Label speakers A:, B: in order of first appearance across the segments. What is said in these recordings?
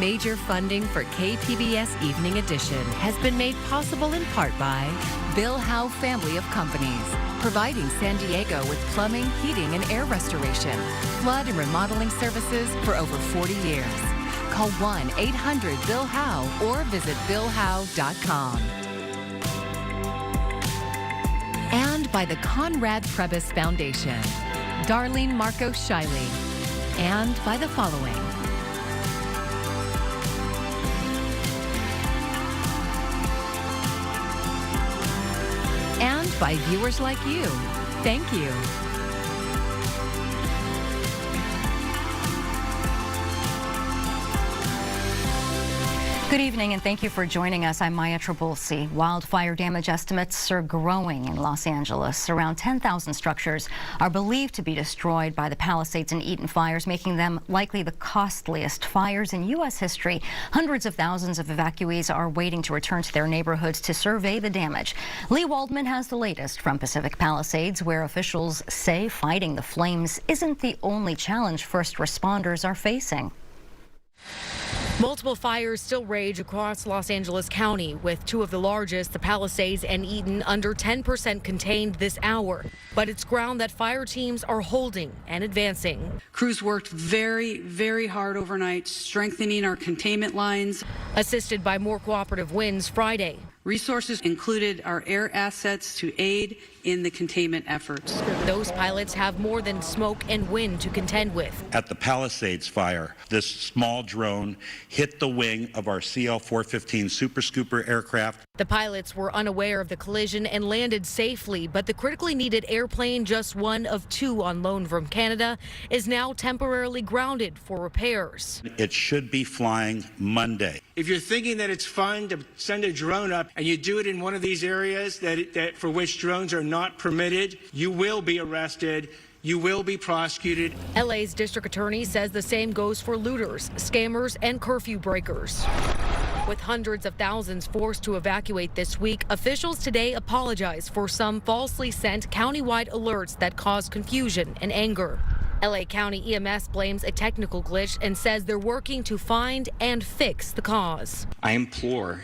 A: Major funding for KPBS Evening Edition has been made possible in part by Bill Howe Family of Companies, providing San Diego with plumbing, heating, and air restoration, flood and remodeling services for over 40 years. Call 1-800-BILL-HOWE or visit billhowe.com. And by the Conrad Trebas Foundation, Darlene Marcos Shiley, and by the following. And by viewers like you. Thank you.
B: Good evening, and thank you for joining us. I'm Maya Trabulsi. Wildfire damage estimates are growing in Los Angeles. Around 10,000 structures are believed to be destroyed by the Palisades and Eaton fires, making them likely the costliest fires in U.S. history. Hundreds of thousands of evacuees are waiting to return to their neighborhoods to survey the damage. Lee Waldman has the latest from Pacific Palisades, where officials say fighting the flames isn't the only challenge first responders are facing.
C: Multiple fires still rage across Los Angeles County, with two of the largest, the Palisades and Eaton, under 10% contained this hour. But it's ground that fire teams are holding and advancing.
D: Crews worked very, very hard overnight, strengthening our containment lines.
C: Assisted by more cooperative winds Friday.
D: Resources included our air assets to aid in the containment efforts.
C: Those pilots have more than smoke and wind to contend with.
E: At the Palisades fire, this small drone hit the wing of our CL-415 Super Scooper aircraft.
C: The pilots were unaware of the collision and landed safely, but the critically needed airplane, just one of two on loan from Canada, is now temporarily grounded for repairs.
E: It should be flying Monday.
F: If you're thinking that it's fun to send a drone up and you do it in one of these areas that for which drones are not permitted, you will be arrested. You will be prosecuted.
C: LA's district attorney says the same goes for looters, scammers, and curfew breakers. With hundreds of thousands forced to evacuate this week, officials today apologize for some falsely sent countywide alerts that caused confusion and anger. LA County EMS blames a technical glitch and says they're working to find and fix the cause.
G: I implore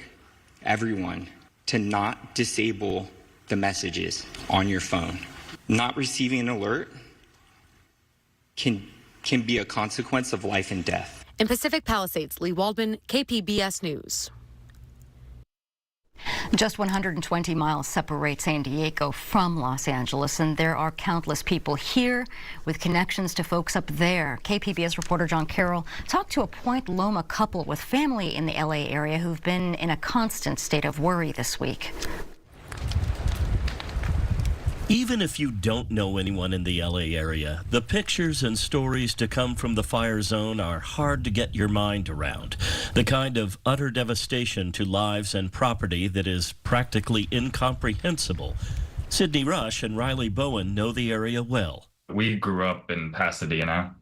G: everyone to not disable the messages on your phone. Not receiving an alert can be a consequence of life and death.
C: In Pacific Palisades, Lee Waldman, KPBS News.
B: Just 120 miles separate San Diego from Los Angeles, and there are countless people here with connections to folks up there. KPBS reporter John Carroll talked to a Point Loma couple with family in the LA area who've been in a constant state of worry this week.
H: Even if you don't know anyone in the LA area, the pictures and stories to come from the fire zone are hard to get your mind around. The kind of utter devastation to lives and property that is practically incomprehensible. Sydney Rush and Riley Bowen know the area well.
I: We grew up in Pasadena.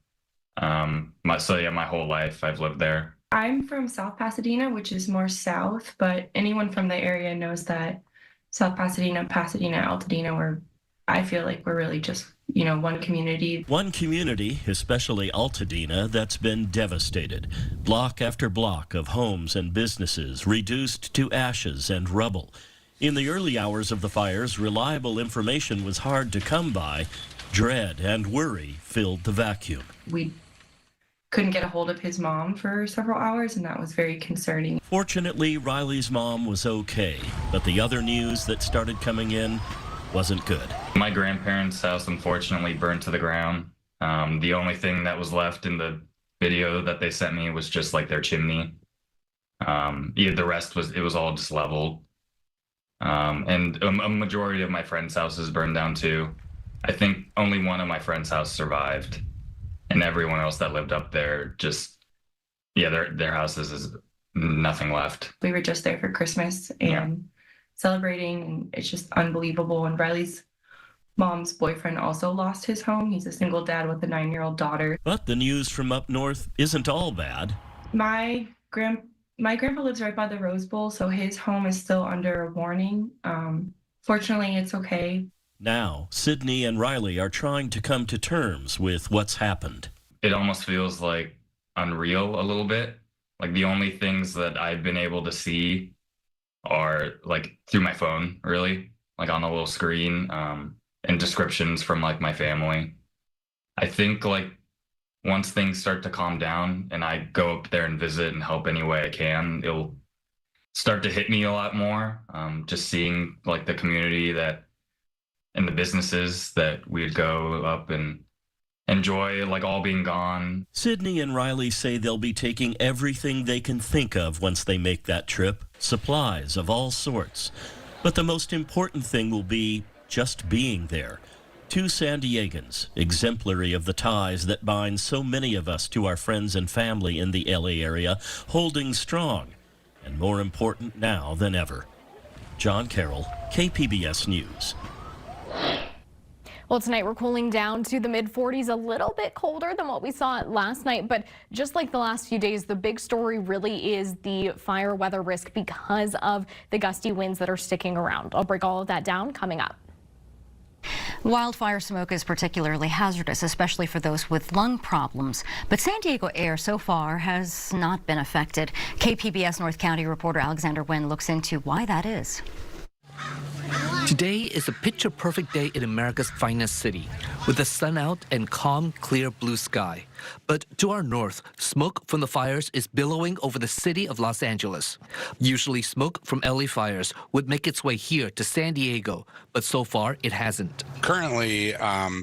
I: My whole life I've lived there.
J: I'm from South Pasadena, which is more south, but anyone from the area knows that South Pasadena, Altadena, I feel like we're really just, one community.
H: One community, especially Altadena, that's been devastated. Block after block of homes and businesses reduced to ashes and rubble. In the early hours of the fires, reliable information was hard to come by. Dread and worry filled the vacuum.
J: We couldn't get a hold of his mom for several hours, and that was very concerning.
H: Fortunately, Riley's mom was okay, but the other news that started coming in wasn't good.
I: My grandparents' house unfortunately burned to the ground. The only thing that was left in the video that they sent me was just like their chimney. The rest was all just leveled. And a majority of my friends' houses burned down too. I think only one of my friends' house survived, and everyone else that lived up there their houses is nothing left.
J: We were just there for Christmas and celebrating, and it's just unbelievable. And Riley's mom's boyfriend also lost his home. He's a single dad with a 9-year-old daughter.
H: But the news from up north isn't all bad.
J: My grandpa lives right by the Rose Bowl, so his home is still under a warning. Fortunately, it's okay.
H: Now, Sydney and Riley are trying to come to terms with what's happened.
I: It almost feels like unreal a little bit. Like the only things that I've been able to see are like through my phone, really, like on a little screen, and descriptions from like my family. I think like once things start to calm down and I go up there and visit and help any way I can, it'll start to hit me a lot more. Just seeing like the community that and the businesses that we'd go up and enjoy, like all being gone.
H: Sydney and Riley say they'll be taking everything they can think of once they make that trip, supplies of all sorts. But the most important thing will be just being there. Two San Diegans, exemplary of the ties that bind so many of us to our friends and family in the LA area, holding strong, and more important now than ever. John Carroll, KPBS News.
K: Well, tonight we're cooling down to the mid-40s, a little bit colder than what we saw last night. But just like the last few days, the big story really is the fire weather risk because of the gusty winds that are sticking around. I'll break all of that down coming up.
B: Wildfire smoke is particularly hazardous, especially for those with lung problems. But San Diego air so far has not been affected. KPBS North County reporter Alexander Nguyen looks into why that is.
L: Today is a picture-perfect day in America's finest city, with the sun out and calm, clear blue sky. But to our north, smoke from the fires is billowing over the city of Los Angeles. Usually smoke from LA fires would make its way here to San Diego, but so far it hasn't.
M: Currently,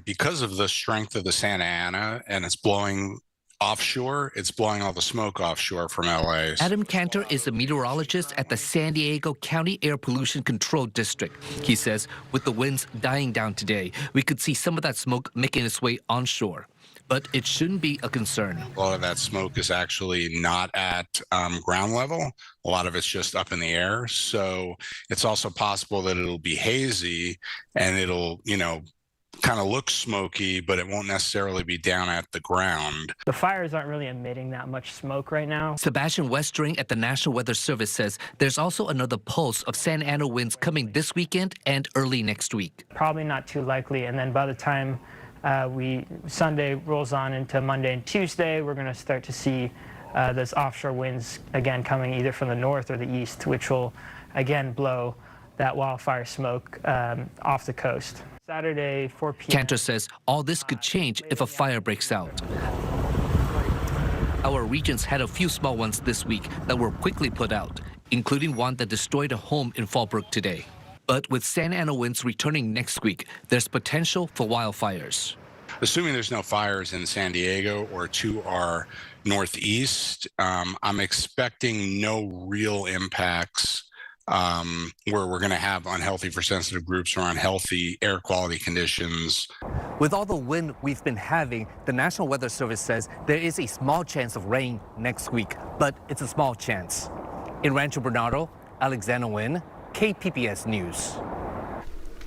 M: because of the strength of the Santa Ana and it's blowing offshore, it's blowing all the smoke offshore from LA.
L: Adam Cantor is a meteorologist at the San Diego County Air Pollution Control District. He says with the winds dying down today, we could see some of that smoke making its way onshore. But it shouldn't be a concern.
M: A lot of that smoke is actually not at ground level. A lot of it's just up in the air. So it's also possible that it'll be hazy and it'll, kind of look smoky, but it won't necessarily be down at the ground.
N: The fires aren't really emitting that much smoke right now.
L: Sebastian Westring at the National Weather Service says there's also another pulse of Santa Ana winds coming this weekend and early next week.
N: Probably not too likely, and then by the time Sunday rolls on into Monday and Tuesday, we're going to start to see those offshore winds again coming either from the north or the east, which will again blow that wildfire smoke off the coast. Saturday, 4 p.m.
L: Cantor says all this could change if a fire breaks out. Our regions had a few small ones this week that were quickly put out, including one that destroyed a home in Fallbrook today. But with Santa Ana winds returning next week, there's potential for wildfires.
M: Assuming there's no fires in San Diego or to our northeast, I'm expecting no real impacts where we're going to have unhealthy for sensitive groups or unhealthy air quality conditions.
L: With all the wind we've been having, the National Weather Service says there is a small chance of rain next week, but it's a small chance. In Rancho Bernardo, Alexander Nguyen, KPBS News.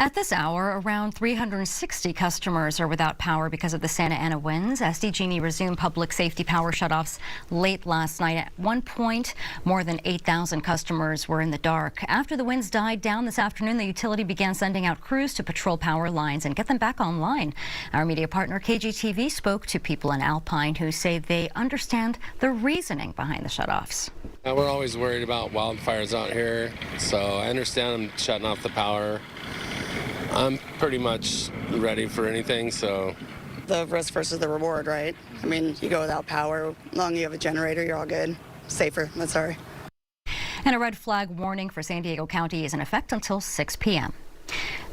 B: At this hour, around 360 customers are without power because of the Santa Ana winds. SDG&E resumed public safety power shutoffs late last night. At one point, more than 8,000 customers were in the dark. After the winds died down this afternoon, the utility began sending out crews to patrol power lines and get them back online. Our media partner KGTV spoke to people in Alpine who say they understand the reasoning behind the shutoffs.
O: We're always worried about wildfires out here, so I understand them shutting off the power. I'm pretty much ready for anything, so.
P: The risk versus the reward, right? I mean, you go without power, as long as you have a generator, you're all good. Safer, but sorry.
B: And a red flag warning for San Diego County is in effect until 6 p.m.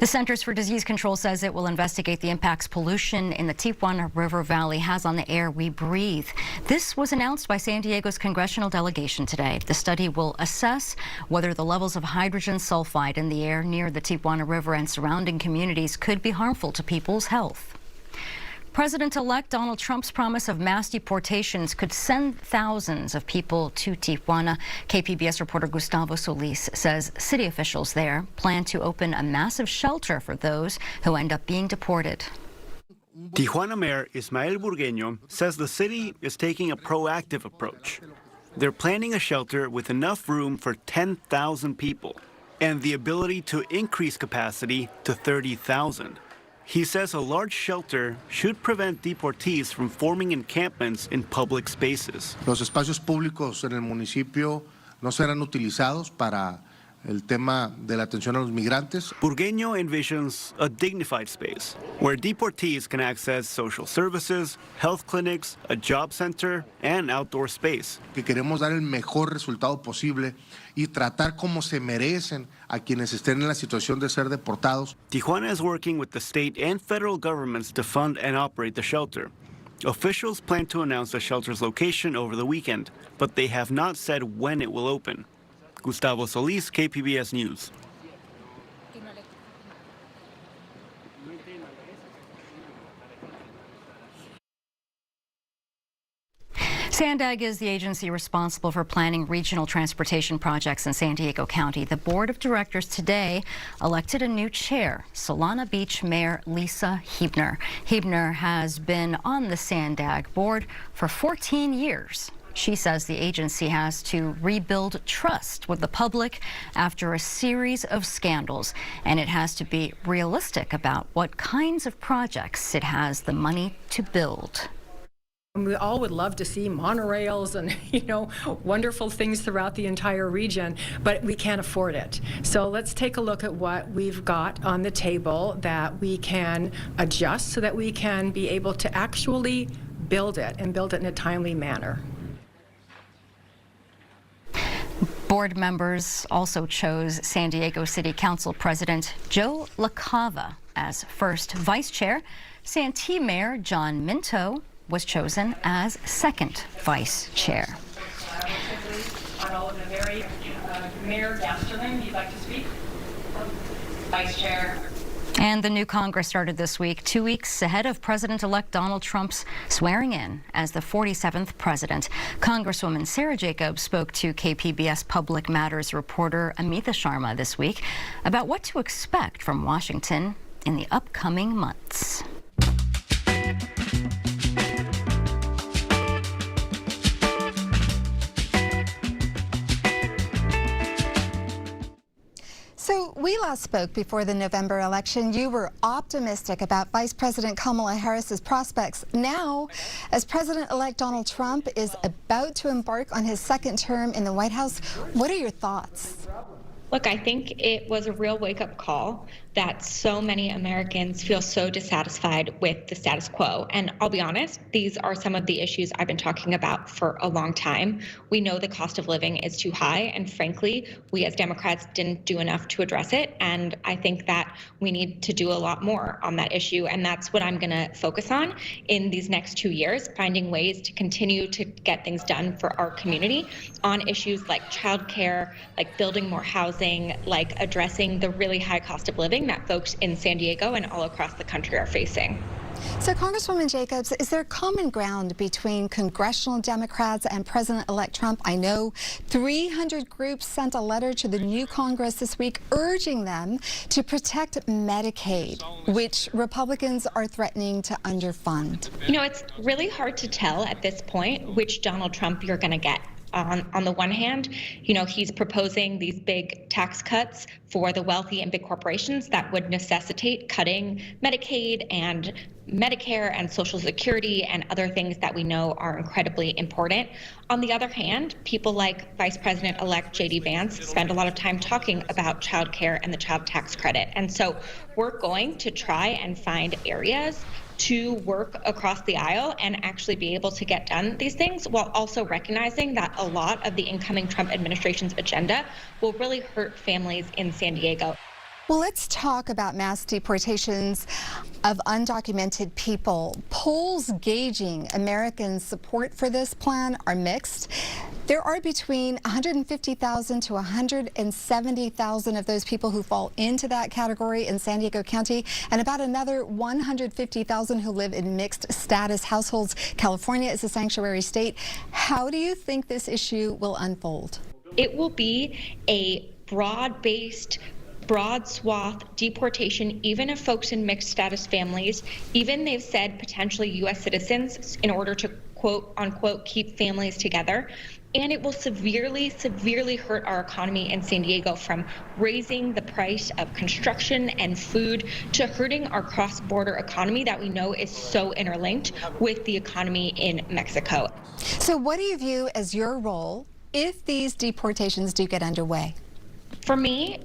B: The Centers for Disease Control says it will investigate the impacts pollution in the Tijuana River Valley has on the air we breathe. This was announced by San Diego's Congressional delegation today. The study will assess whether the levels of hydrogen sulfide in the air near the Tijuana River and surrounding communities could be harmful to people's health. President-elect Donald Trump's promise of mass deportations could send thousands of people to Tijuana. KPBS reporter Gustavo Solis says city officials there plan to open a massive shelter for those who end up being deported.
Q: Tijuana Mayor Ismael Burgueño says the city is taking a proactive approach. They're planning a shelter with enough room for 10,000 people and the ability to increase capacity to 30,000. He says a large shelter should prevent deportees from forming encampments in public spaces.
R: Los espacios públicos en el municipio no serán utilizados para el tema de la atención a los migrantes.
Q: Burgueño envisions a dignified space where deportees can access social services, health clinics, a job center, and outdoor space.
R: Que queremos dar el mejor resultado posible y tratar como se merecen a quienes estén en la situación de ser deportados.
Q: Tijuana is working with the state and federal governments to fund and operate the shelter. Officials plan to announce the shelter's location over the weekend, but they have not said when it will open. Gustavo Solis, KPBS News.
B: SANDAG is the agency responsible for planning regional transportation projects in San Diego County. The board of directors today elected a new chair, Solana Beach Mayor Lisa Huebner. Huebner has been on the SANDAG board for 14 years. She says the agency has to rebuild trust with the public after a series of scandals, and it has to be realistic about what kinds of projects it has the money to build.
S: We all would love to see monorails and, wonderful things throughout the entire region, but we can't afford it. So let's take a look at what we've got on the table that we can adjust so that we can be able to actually build it and build it in a timely manner.
B: Board members also chose San Diego City Council President Joe LaCava as first vice chair. Santee Mayor John Minto was chosen as second vice chair.
T: Mayor Gasterman, you'd like to speak? Vice Chair.
B: And the new Congress started this week, 2 weeks ahead of President-elect Donald Trump's swearing in as the 47th president. Congresswoman Sarah Jacobs spoke to KPBS Public Matters reporter Amita Sharma this week about what to expect from Washington in the upcoming months.
U: So we last spoke before the November election. You were optimistic about Vice President Kamala Harris's prospects. Now, as President-elect Donald Trump is about to embark on his second term in the White House, what are your thoughts?
V: Look, I think it was a real wake-up call that so many Americans feel so dissatisfied with the status quo. And I'll be honest, these are some of the issues I've been talking about for a long time. We know the cost of living is too high, and frankly, we as Democrats didn't do enough to address it. And I think that we need to do a lot more on that issue. And that's what I'm going to focus on in these next 2 years, finding ways to continue to get things done for our community on issues like childcare, like building more housing, like addressing the really high cost of living that folks in San Diego and all across the country are facing.
U: So, Congresswoman Jacobs, is there common ground between congressional Democrats and President-elect Trump? I know 300 groups sent a letter to the new Congress this week urging them to protect Medicaid, which Republicans are threatening to underfund.
V: It's really hard to tell at this point which Donald Trump you're going to get. On the one hand, he's proposing these big tax cuts for the wealthy and big corporations that would necessitate cutting Medicaid and Medicare and Social Security and other things that we know are incredibly important. On the other hand, people like Vice President-elect J.D. Vance spend a lot of time talking about child care and the child tax credit. And so we're going to try and find areas to work across the aisle and actually be able to get done these things, while also recognizing that a lot of the incoming Trump administration's agenda will really hurt families in San Diego.
U: Well, let's talk about mass deportations of undocumented people. Polls gauging Americans' support for this plan are mixed. There are between 150,000 to 170,000 of those people who fall into that category in San Diego County, and about another 150,000 who live in mixed status households. California is a sanctuary state. How do you think this issue will unfold?
V: It will be a broad-based, broad swath deportation, even of folks in mixed status families. Even they've said potentially U.S. citizens in order to quote unquote keep families together. And it will severely, severely hurt our economy in San Diego, from raising the price of construction and food to hurting our cross-border economy that we know is so interlinked with the economy in Mexico.
U: So what do you view as your role if these deportations do get underway?
V: For me,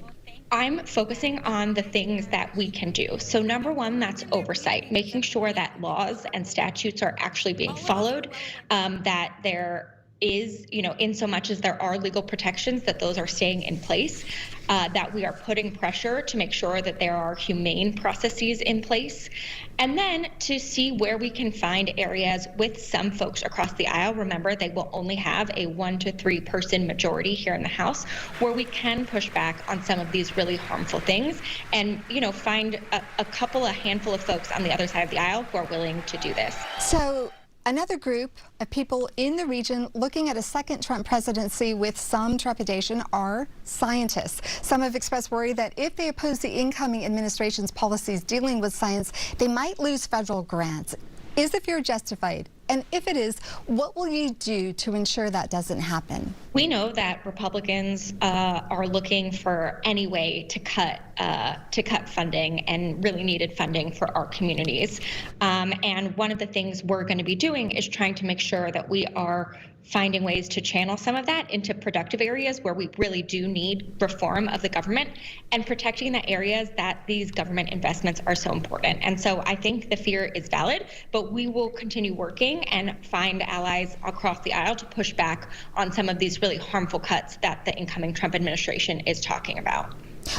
V: I'm focusing on the things that we can do. So number one, that's oversight, making sure that laws and statutes are actually being followed, that there is, in so much as there are legal protections, that those are staying in place, that we are putting pressure to make sure that there are humane processes in place, and then to see where we can find areas with some folks across the aisle. Remember, they will only have a 1 to 3 person majority here in the House, where we can push back on some of these really harmful things and, find a handful of folks on the other side of the aisle who are willing to do this.
U: So another group of people in the region looking at a second Trump presidency with some trepidation are scientists. Some have expressed worry that if they oppose the incoming administration's policies dealing with science, they might lose federal grants. Is the fear justified? And if it is, what will you do to ensure that doesn't happen?
V: We know that Republicans are looking for any way to cut funding, and really needed funding for our communities. And one of the things we're going to be doing is trying to make sure that we are finding ways to channel some of that into productive areas where we really do need reform of the government, and protecting the areas that these government investments are so important. And so I think the fear is valid, but we will continue working and find allies across the aisle to push back on some of these really harmful cuts that the incoming Trump administration is talking about.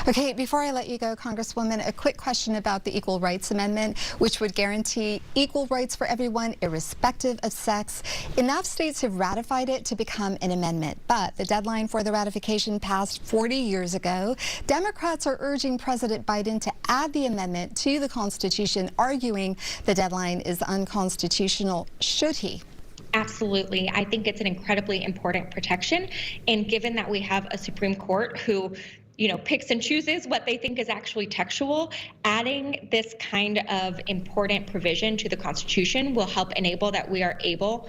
U: Okay, before I let you go, Congresswoman, a quick question about the Equal Rights Amendment, which would guarantee equal rights for everyone, irrespective of sex. Enough states have ratified it to become an amendment, but the deadline for the ratification passed 40 years ago. Democrats are urging President Biden to add the amendment to the Constitution, arguing the deadline is unconstitutional. Should he?
V: Absolutely. I think it's an incredibly important protection. And given that we have a Supreme Court who picks and chooses what they think is actually textual, adding this kind of important provision to the Constitution will help enable that we are able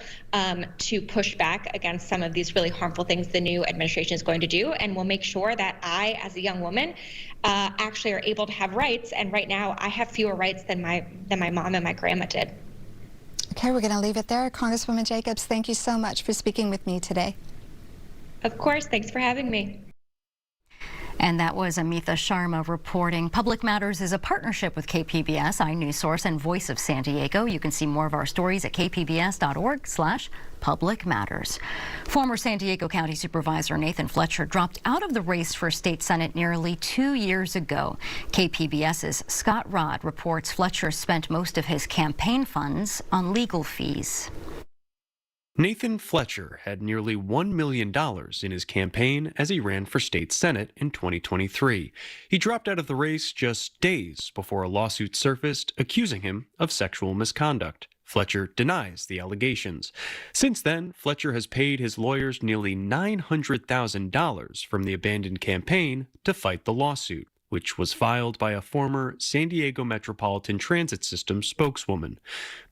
V: to push back against some of these really harmful things the new administration is going to do, and will make sure that I, as a young woman, actually are able to have rights. And right now, I have fewer rights than my mom and my grandma did.
U: Okay, we're going to leave it there. Congresswoman Jacobs, thank you so much for speaking with me today.
V: Of course. Thanks for having me.
B: And that was Amitha Sharma reporting. Public Matters is a partnership with KPBS, iNewsSource, and Voice of San Diego. You can see more of our stories at kpbs.org/Public Matters. Former San Diego County Supervisor Nathan Fletcher dropped out of the race for state senate nearly 2 years ago. KPBS's Scott Rodd reports Fletcher spent most of his campaign funds on legal fees.
A: Nathan Fletcher had nearly $1 million in his campaign as he ran for state senate in 2023. He dropped out of the race just days before a lawsuit surfaced accusing him of sexual misconduct. Fletcher denies the allegations. Since then, Fletcher has paid his lawyers nearly $900,000 from the abandoned campaign to fight the lawsuit, which was filed by a former San Diego Metropolitan Transit System spokeswoman.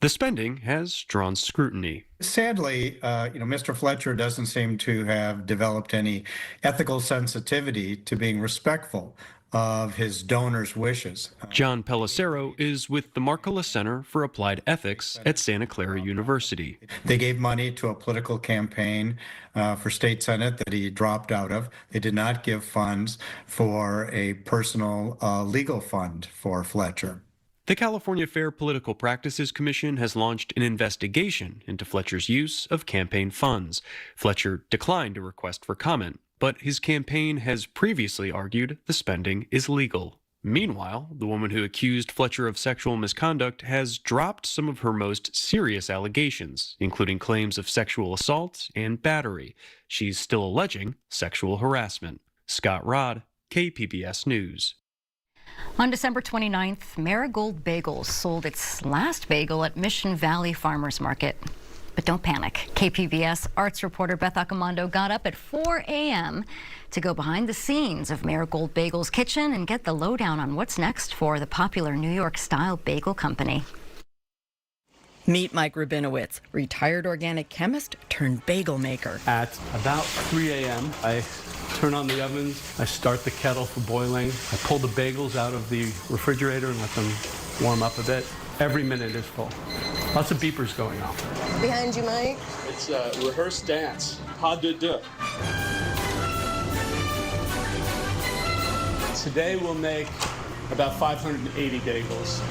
A: The spending has drawn scrutiny.
D: Sadly, Mr. Fletcher doesn't seem to have developed any ethical sensitivity to being respectful of his donors' wishes.
A: John Pellicero is with the Marcola Center for Applied Ethics at Santa Clara University.
D: They gave money to a political campaign for state senate that he dropped out of. They did not give funds for a personal legal fund for Fletcher.
A: The California Fair Political Practices Commission has launched an investigation into Fletcher's use of campaign funds. Fletcher declined a request for comment, but his campaign has previously argued the spending is legal. Meanwhile, the woman who accused Fletcher of sexual misconduct has dropped some of her most serious allegations, including claims of sexual assault and battery. She's still alleging sexual harassment. Scott Rodd, KPBS News.
B: On December 29th, Marigold Bagels sold its last bagel at Mission Valley Farmers Market. But don't panic. KPBS arts reporter Beth Accomando got up at 4 a.m. to go behind the scenes of Marigold Bagels' kitchen and get the lowdown on what's next for the popular New York-style bagel company.
E: Meet Mike Rabinowitz, retired organic chemist turned bagel maker.
F: At about 3 a.m., I turn on the ovens, I start the kettle for boiling, I pull the bagels out of the refrigerator and let them warm up a bit. Every minute is full. Lots of beepers going off.
W: Behind you, Mike.
F: It's a rehearsed dance, pas de deux. Today we'll make about 580 bagels.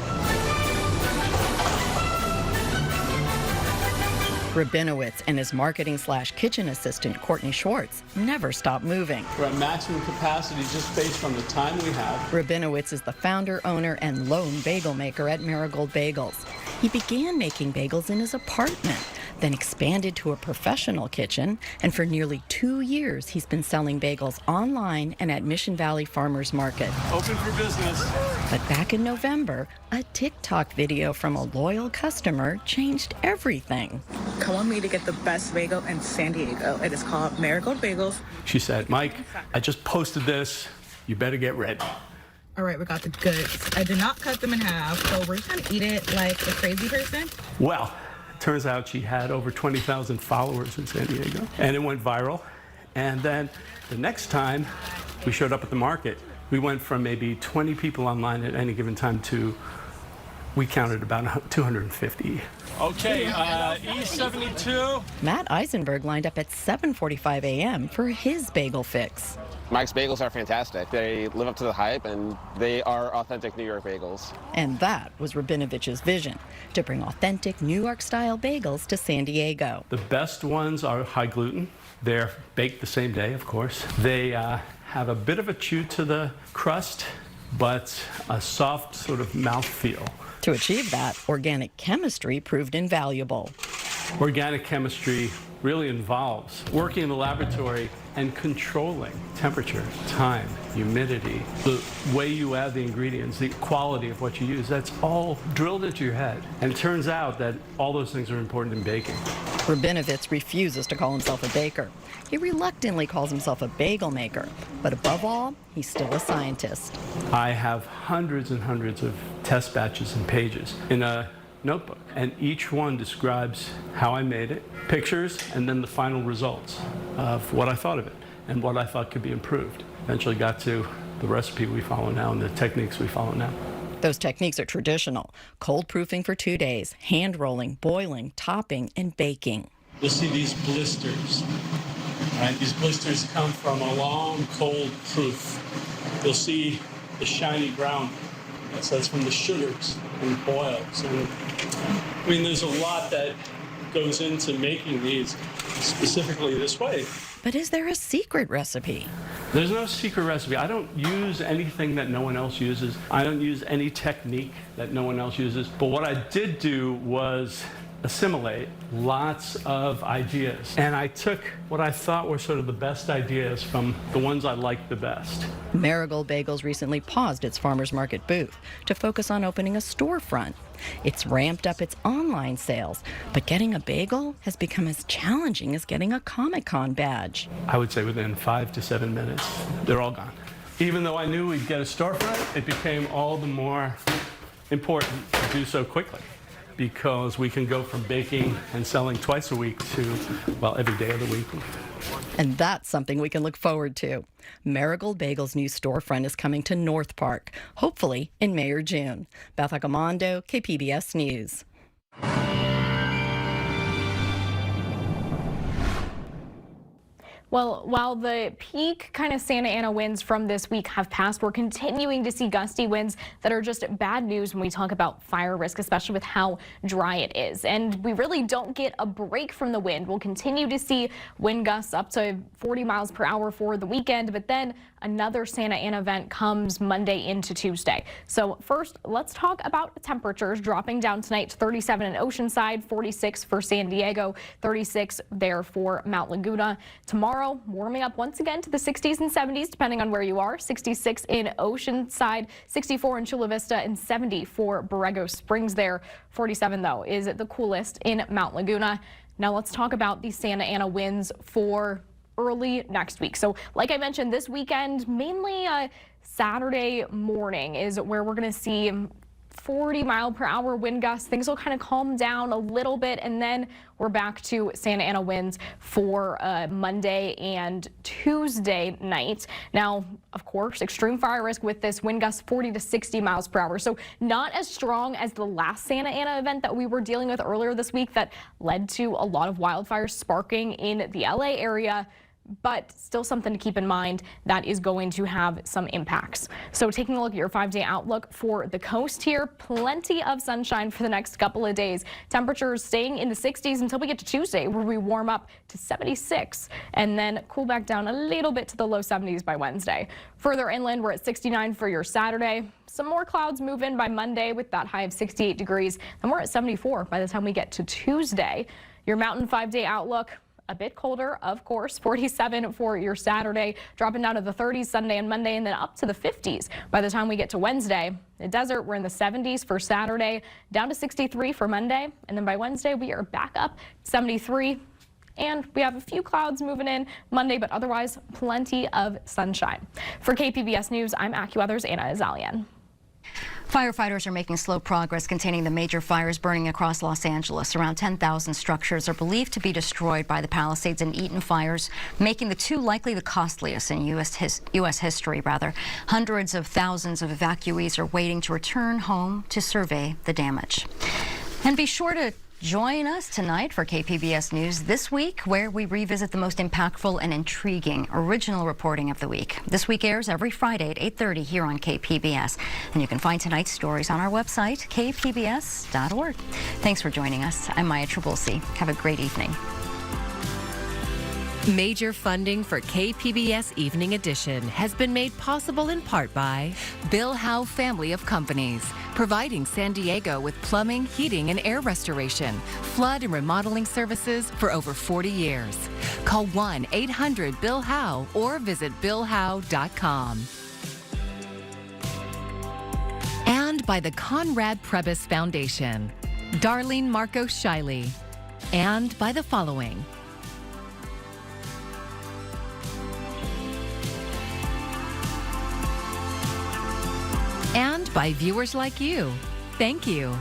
E: Rabinowitz and his marketing/kitchen assistant, Courtney Schwartz, never stop moving.
F: We're at maximum capacity just based on the time we have.
E: Rabinowitz is the founder, owner, and lone bagel maker at Marigold Bagels. He began making bagels in his apartment, then expanded to a professional kitchen, and for nearly 2 years, he's been selling bagels online and at Mission Valley Farmers Market.
F: Open for business.
E: But back in November, a TikTok video from a loyal customer changed everything.
X: Come on me to get the best bagel in San Diego. It is called Marigold Bagels.
F: She said, Mike, I just posted this. You better get ready.
X: All right, we got the goods. I did not cut them in half, so we're just gonna eat it like a crazy person.
F: Well, turns out she had over 20,000 followers in San Diego, and it went viral. And then the next time we showed up at the market, we went from maybe 20 people online at any given time to, we counted about 250. Okay, E72.
E: Matt Eisenberg lined up at 7:45 a.m. for his bagel fix.
Y: Mike's bagels are fantastic. They live up to the hype, and they are authentic New York bagels.
E: And that was Rabinowicz's vision, to bring authentic New York-style bagels to San Diego.
F: The best ones are high gluten. They're baked the same day, of course. They have a bit of a chew to the crust, but a soft sort of mouthfeel.
E: To achieve that, organic chemistry proved invaluable.
F: Organic chemistry really involves working in the laboratory and controlling temperature, time, humidity, the way you add the ingredients, the quality of what you use. That's all drilled into your head. And it turns out that all those things are important in baking.
E: Rabinowitz refuses to call himself a baker. He reluctantly calls himself a bagel maker. But above all, he's still a scientist.
F: I have hundreds and hundreds of test batches and pages in a notebook, and each one describes how I made it, pictures, and then the final results of what I thought of it and what I thought could be improved. Eventually got to the recipe we follow now and the techniques we follow now.
E: Those techniques are traditional: cold proofing for 2 days, hand rolling, boiling, topping, and baking.
F: You'll see these blisters. Right? These blisters come from a long cold proof. You'll see the shiny brown. So that's from the sugars and the boils. And I mean, there's a lot that goes into making these specifically this way.
E: But is there a secret recipe?
F: There's no secret recipe. I don't use anything that no one else uses. I don't use any technique that no one else uses. But what I did do was assimilate lots of ideas. And I took what I thought were sort of the best ideas from the ones I liked the best.
E: Marigold Bagels recently paused its farmers market booth to focus on opening a storefront. It's ramped up its online sales, but getting a bagel has become as challenging as getting a Comic-Con badge.
F: I would say within 5 to 7 minutes, they're all gone. Even though I knew we'd get a storefront, it became all the more important to do so quickly, because we can go from baking and selling twice a week to, well, every day of the week.
E: And that's something we can look forward to. Marigold Bagels' new storefront is coming to North Park, hopefully in May or June. Beth Accomando, KPBS News.
K: Well, while the peak kind of Santa Ana winds from this week have passed, we're continuing to see gusty winds that are just bad news when we talk about fire risk, especially with how dry it is. And we really don't get a break from the wind. We'll continue to see wind gusts up to 40 miles per hour for the weekend, but then another Santa Ana event comes Monday into Tuesday. So first, let's talk about temperatures dropping down tonight to 37 in Oceanside, 46 for San Diego, 36 there for Mount Laguna. Tomorrow, warming up once again to the 60s and 70s, depending on where you are. 66 in Oceanside, 64 in Chula Vista, and 70 for Borrego Springs there. 47, though, is the coolest in Mount Laguna. Now let's talk about the Santa Ana winds for early next week. So like I mentioned, this weekend, mainly Saturday morning is where we're going to see 40-mile-per-hour wind gusts. Things will kind of calm down a little bit, and then we're back to Santa Ana winds for Monday and Tuesday night. Now, of course, extreme fire risk with this wind gust 40 to 60 miles per hour. So not as strong as the last Santa Ana event that we were dealing with earlier this week that led to a lot of wildfires sparking in the LA area. But still something to keep in mind that is going to have some impacts. So taking a look at your 5-day outlook for the coast here, plenty of sunshine for the next couple of days. Temperatures staying in the 60s until we get to Tuesday, where we warm up to 76 and then cool back down a little bit to the low 70s by Wednesday. Further inland, we're at 69 for your Saturday. Some more clouds move in by Monday with that high of 68 degrees. And we're at 74 by the time we get to Tuesday. Your mountain 5-day outlook, a bit colder, of course, 47 for your Saturday, dropping down to the 30s Sunday and Monday, and then up to the 50s by the time we get to Wednesday. The desert, we're in the 70s for Saturday, down to 63 for Monday, and then by Wednesday we are back up 73. And we have a few clouds moving in Monday, but otherwise plenty of sunshine. For KPBS News, I'm AccuWeather's Anna Azalian.
B: Firefighters are making slow progress containing the major fires burning across Los Angeles. Around 10,000 structures are believed to be destroyed by the Palisades and Eaton fires, making the two likely the costliest in U.S. history. Hundreds of thousands of evacuees are waiting to return home to survey the damage. And be sure to join us tonight for KPBS News This Week, where we revisit the most impactful and intriguing original reporting of the week. This Week airs every Friday at 8:30 here on KPBS. And you can find tonight's stories on our website, kpbs.org. Thanks for joining us. I'm Maya Trabulsi. Have a great evening.
C: Major funding for KPBS Evening Edition has been made possible in part by Bill Howe Family of Companies, providing San Diego with plumbing, heating, and air restoration, flood and remodeling services for over 40 years. Call 1-800-BILL-HOWE or visit billhowe.com. And by the Conrad Prebys Foundation, Darlene Marcos Shiley, and by the following. And by viewers like you. Thank you.